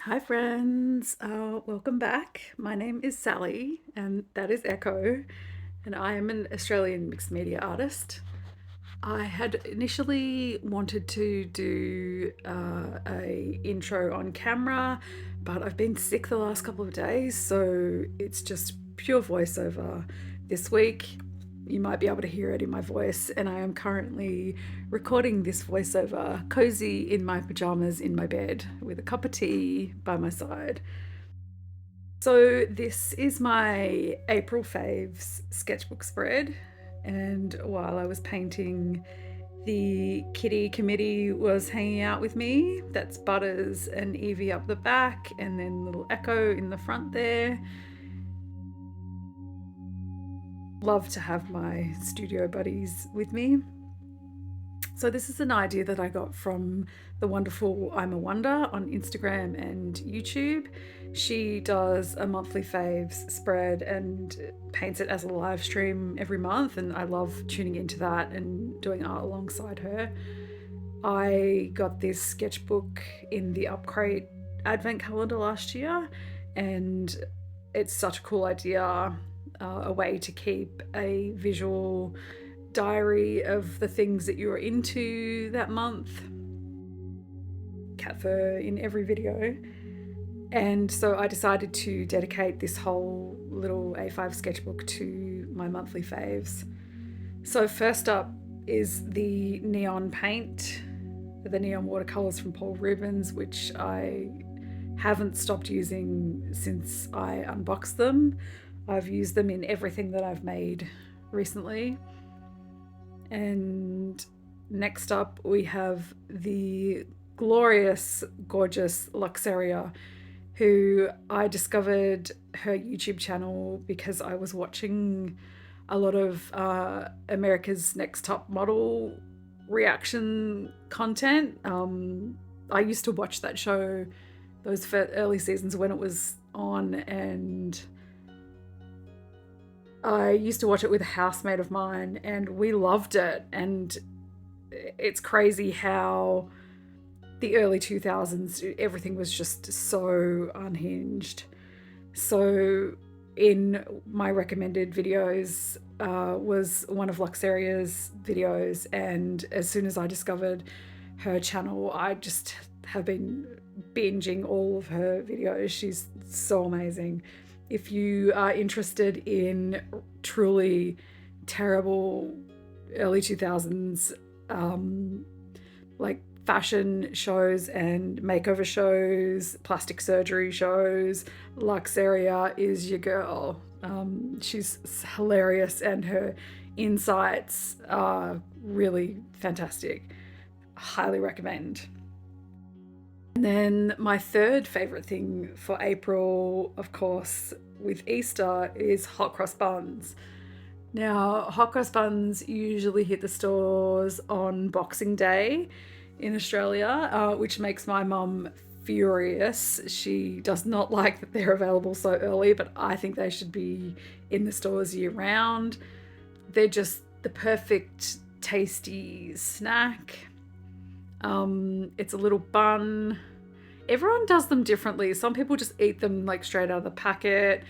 Hi friends, welcome back. My name is Sally and that is Echo, and I am an Australian mixed media artist. I had initially wanted to do a intro on camera, but I've been sick the last couple of days, so it's just pure voiceover this week. You might be able to hear it in my voice, and I am currently recording this voiceover cozy in my pajamas in my bed with a cup of tea by my side. So, this is my April Faves sketchbook spread, and while I was painting, the kitty committee was hanging out with me. That's Butters and Evie up the back, and then little Echo in the front there. Love to have my studio buddies with me. So this is an idea that I got from the wonderful I'm a Wonder on Instagram and YouTube. She does a monthly faves spread and paints it as a live stream every month, and I love tuning into that and doing art alongside her. I got this sketchbook in the Upcrate advent calendar last year, and it's such a cool idea, a way to keep a visual diary of the things that you're into that month. Cat fur in every video. And so I decided to dedicate this whole little A5 sketchbook to my monthly faves. So first up is the neon paint, the neon watercolours from Paul Rubens, which I haven't stopped using since I unboxed them. I've used them in everything that I've made recently. And next up we have the glorious, gorgeous Luxaria, who I discovered her YouTube channel because I was watching a lot of America's Next Top Model reaction content. I used to watch that show, those early seasons when it was on, and I used to watch it with a housemate of mine, and we loved it. And it's crazy how the early 2000s, everything was just so unhinged. So in my recommended videos was one of Luxaria's videos, and as soon as I discovered her channel, I just have been binging all of her videos. She's so amazing. If you are interested in truly terrible early 2000s like fashion shows and makeover shows, plastic surgery shows, Luxaria is your girl. She's hilarious and her insights are really fantastic. Highly recommend. And then my third favourite thing for April, of course, with Easter is hot cross buns. Now, hot cross buns usually hit the stores on Boxing Day in Australia, which makes my mum furious. She does not like that they're available so early, but I think they should be in the stores year round. They're just the perfect tasty snack. It's a little bun. Everyone does them differently. Some people just eat them like straight out of the packet.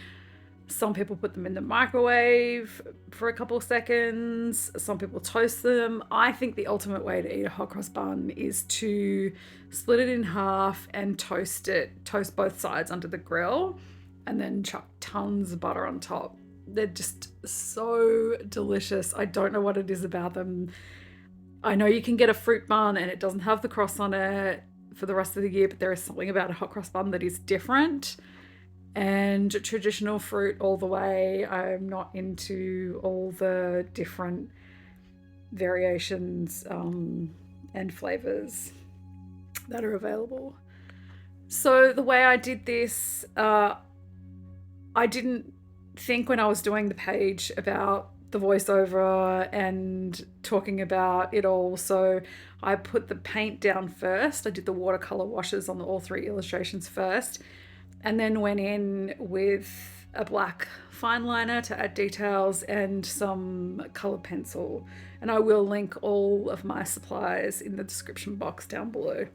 Some people put them in the microwave for a couple of seconds. Some people toast them. I think the ultimate way to eat a hot cross bun is to split it in half and toast both sides under the grill, and then chuck tons of butter on top. They're just so delicious. I don't know what it is about them. I know you can get a fruit bun and it doesn't have the cross on it for the rest of the year, but there is something about a hot cross bun that is different. And traditional fruit all the way. I'm not into all the different variations and flavors that are available. So the way I did this, I didn't think when I was doing the page about the voiceover and talking about it all. So I put the paint down first. I did the watercolor washes on all three illustrations first, and then went in with a black fine liner to add details and some colour pencil. And I will link all of my supplies in the description box down below.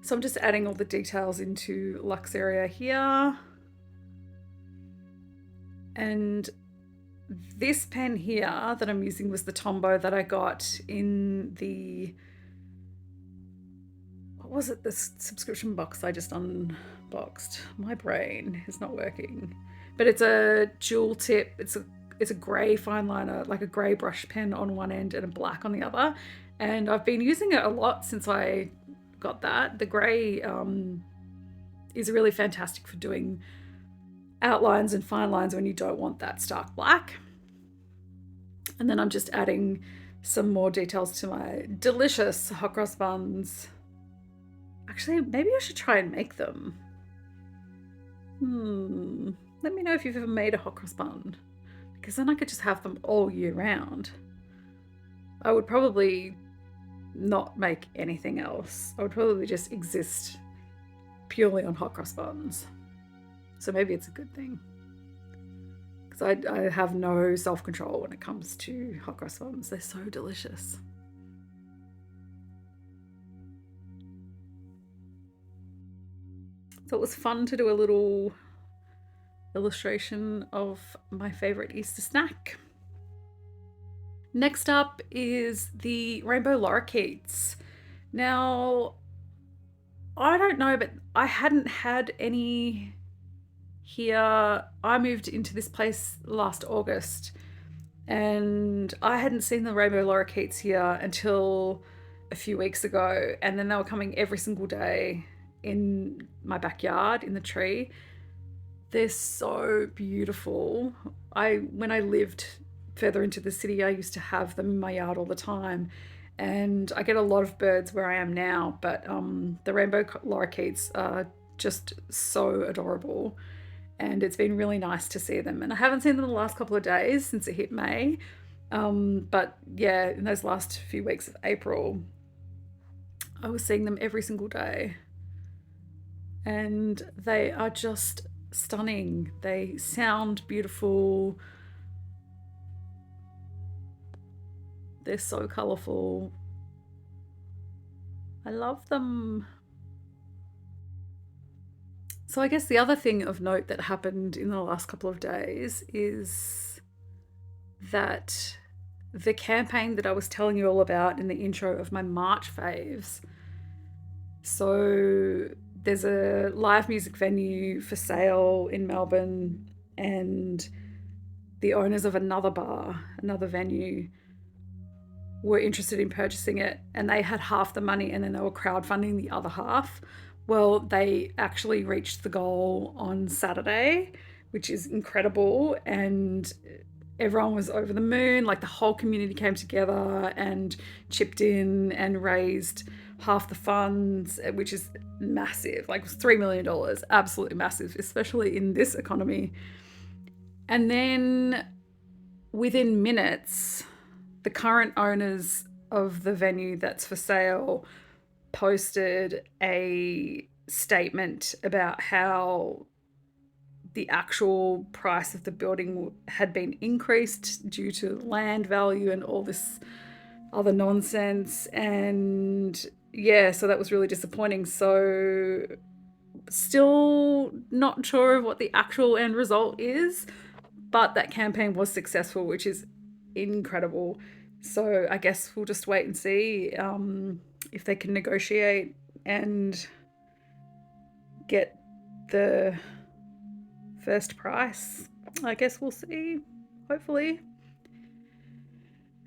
So I'm just adding all the details into Lux area here. And this pen here that I'm using was the Tombow that I got in the, what was it, the subscription box I just unboxed. My brain is not working. But it's a dual tip. It's a grey fine liner, like a grey brush pen on one end and a black on the other. And I've been using it a lot since I got that. The grey is really fantastic for doing outlines and fine lines when you don't want that stark black. And then I'm just adding some more details to my delicious hot cross buns. Actually, maybe I should try and make them. Let me know if you've ever made a hot cross bun, because then I could just have them all year round. I would probably not make anything else. I would probably just exist purely on hot cross buns. So maybe it's a good thing, because I have no self-control when it comes to hot cross buns. They're so delicious. So it was fun to do a little illustration of my favorite Easter snack. Next up is the rainbow lorikeets. Now, I don't know, but I hadn't had any here. I moved into this place last August, and I hadn't seen the rainbow lorikeets here until a few weeks ago, and then they were coming every single day in my backyard in the tree. They're so beautiful. When I lived further into the city, I used to have them in my yard all the time, and I get a lot of birds where I am now, but the rainbow lorikeets are just so adorable, and it's been really nice to see them. And I haven't seen them the last couple of days since it hit May, but yeah, in those last few weeks of April, I was seeing them every single day, and they are just stunning. They sound beautiful. They're so colourful. I love them. So I guess the other thing of note that happened in the last couple of days is that the campaign that I was telling you all about in the intro of my March faves. So there's a live music venue for sale in Melbourne, and the owners of another bar, another venue, were interested in purchasing it, and they had half the money, and then they were crowdfunding the other half. Well, they actually reached the goal on Saturday, which is incredible, and everyone was over the moon. Like, the whole community came together and chipped in and raised half the funds, which is massive. Like, it was $3 million, absolutely massive, especially in this economy. And then within minutes, the current owners of the venue that's for sale posted a statement about how the actual price of the building had been increased due to land value and all this other nonsense. And yeah, so that was really disappointing. So still not sure of what the actual end result is, but that campaign was successful, which is incredible. So I guess we'll just wait and see if they can negotiate and get the first price. I guess we'll see, hopefully.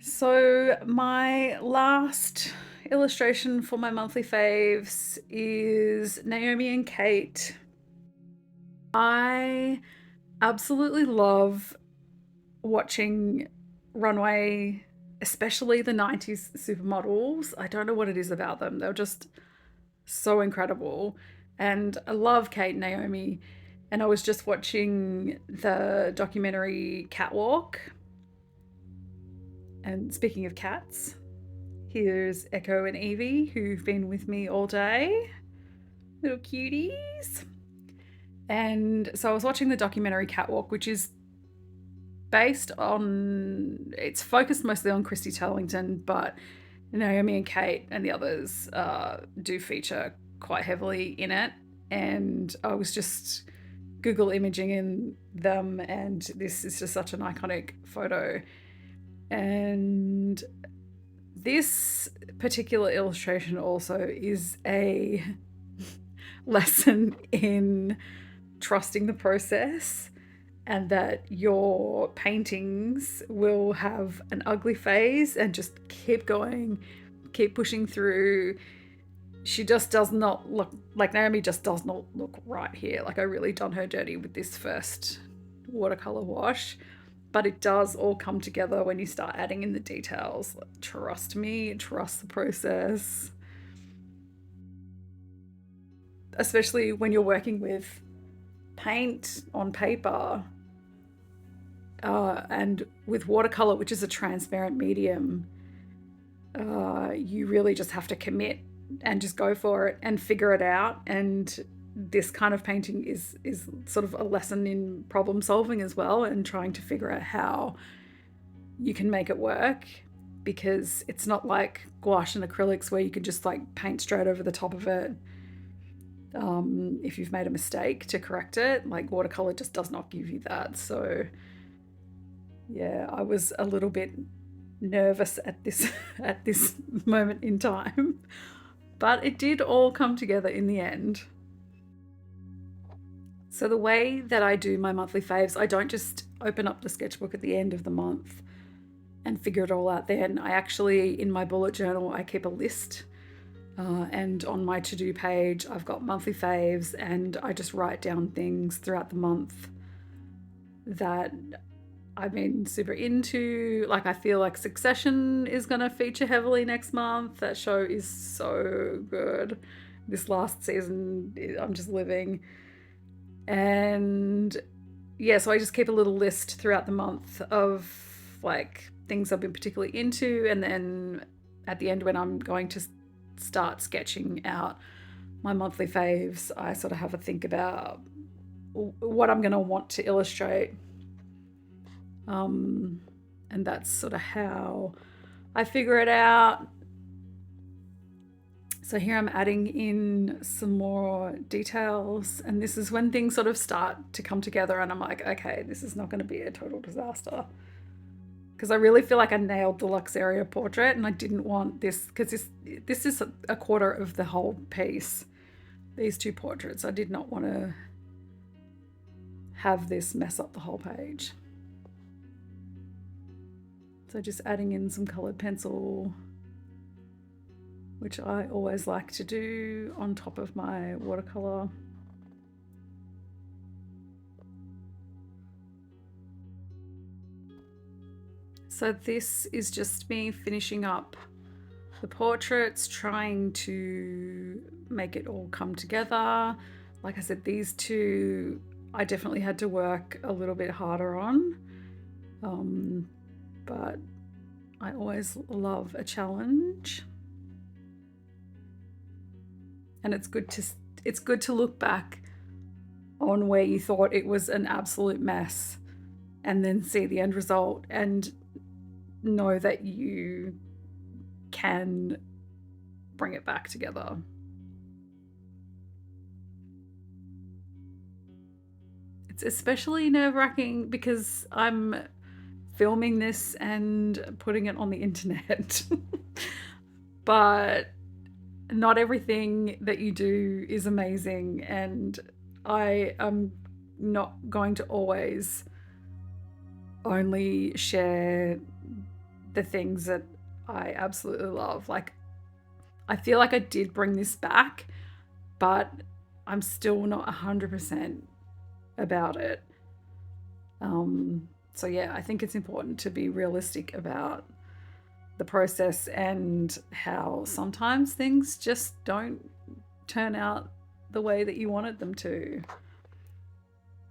So my last illustration for my monthly faves is Naomi and Kate. I absolutely love watching runway, especially the 90s supermodels. I don't know what it is about them. They're just so incredible. And I love Kate and Naomi. And I was just watching the documentary Catwalk. And speaking of cats, here's Echo and Evie, who've been with me all day. Little cuties. And so I was watching the documentary Catwalk, which is based on, it's focused mostly on Christy Turlington, but Naomi and Kate and the others do feature quite heavily in it, and I was just Google imaging in them, and this is just such an iconic photo. And this particular illustration also is a lesson in trusting the process, and that your paintings will have an ugly phase, and just keep going, keep pushing through. She just does not look like Naomi, just does not look right here. Like, I really done her dirty with this first watercolor wash, but it does all come together when you start adding in the details. Trust me, trust the process. Especially when you're working with paint on paper, and with watercolor, which is a transparent medium, you really just have to commit and just go for it and figure it out. And this kind of painting is sort of a lesson in problem solving as well, and trying to figure out how you can make it work, because it's not like gouache and acrylics where you can just like paint straight over the top of it if you've made a mistake to correct it. Like, watercolor just does not give you that. So yeah, I was a little bit nervous at this at this moment in time, but it did all come together in the end. So the way that I do my monthly faves, I don't just open up the sketchbook at the end of the month and figure it all out then. I actually, in my bullet journal, I keep a list, and on my to-do page I've got monthly faves, and I just write down things throughout the month that I've been super into. Like, I feel like Succession is going to feature heavily next month. That show is so good. This last season, I'm just living. And yeah, so I just keep a little list throughout the month of like things I've been particularly into. And then at the end, when I'm going to start sketching out my monthly faves, I sort of have a think about what I'm going to want to illustrate. And that's sort of how I figure it out. So here I'm adding in some more details, and this is when things sort of start to come together, and I'm like, okay, this is not going to be a total disaster, because I really feel like I nailed the Luxaria portrait, and I didn't want this, because this is a quarter of the whole piece, these two portraits. I did not want to have this mess up the whole page. So just adding in some coloured pencil, which I always like to do on top of my watercolour. So this is just me finishing up the portraits, trying to make it all come together. Like I said, these two I definitely had to work a little bit harder on, but I always love a challenge. And it's good to look back on where you thought it was an absolute mess, and then see the end result and know that you can bring it back together. It's especially nerve-wracking because I'm filming this and putting it on the internet. But not everything that you do is amazing, and I am not going to always only share the things that I absolutely love. Like, I feel like I did bring this back, but I'm still not 100% about it. So yeah, I think it's important to be realistic about the process and how sometimes things just don't turn out the way that you wanted them to.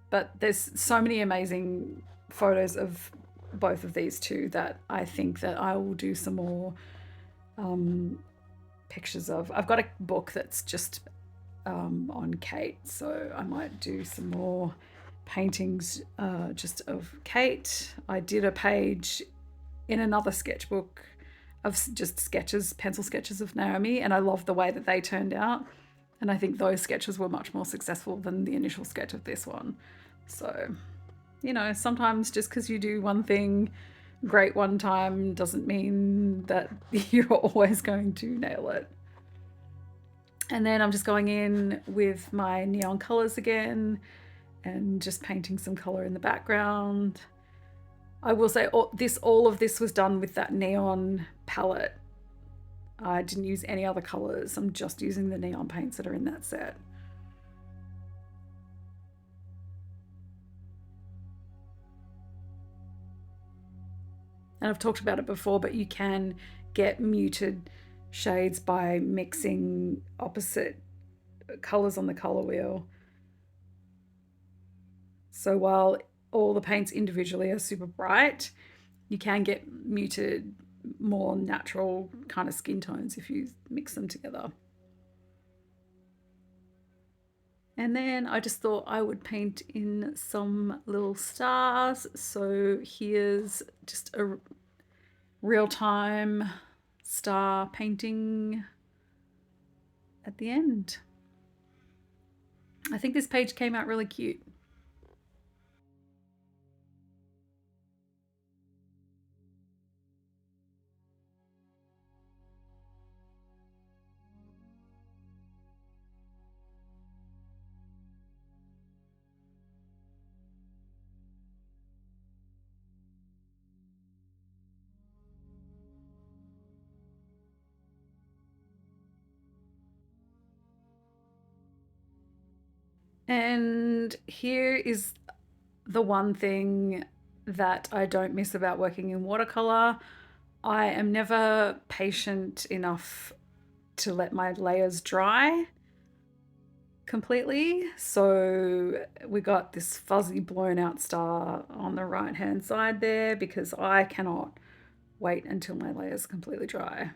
But there's so many amazing photos of both of these two that I think that I will do some more pictures of. I've got a book that's just on Kate, so I might do some more paintings just of Kate. I did a page in another sketchbook of just sketches, pencil sketches of Naomi, and I love the way that they turned out. And I think those sketches were much more successful than the initial sketch of this one. So, you know, sometimes just because you do one thing great one time doesn't mean that you're always going to nail it. And then I'm just going in with my neon colors again and just painting some color in the background. I will say all of this was done with that neon palette. I didn't use any other colors. I'm just using the neon paints that are in that set. And I've talked about it before, but you can get muted shades by mixing opposite colors on the color wheel. So while all the paints individually are super bright, you can get muted, more natural kind of skin tones if you mix them together. And then I just thought I would paint in some little stars. So here's just a real-time star painting at the end. I think this page came out really cute. And here is the one thing that I don't miss about working in watercolor. I am never patient enough to let my layers dry completely. So we got this fuzzy blown out star on the right hand side there because I cannot wait until my layers completely dry.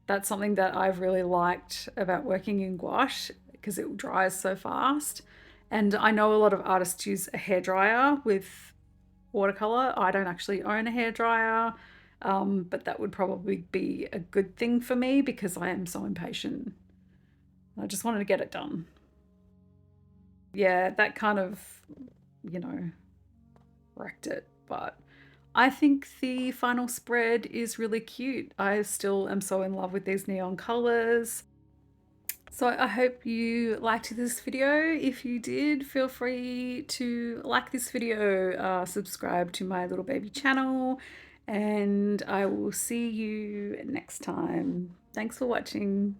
That's something that I've really liked about working in gouache because it dries so fast. And I know a lot of artists use a hairdryer with watercolor. I don't actually own a hairdryer, but that would probably be a good thing for me because I am so impatient. I just wanted to get it done. Yeah, that kind of, you know, wrecked it. But I think the final spread is really cute. I still am so in love with these neon colors. So I hope you liked this video. If you did, feel free to like this video, subscribe to my little baby channel, and I will see you next time. Thanks for watching.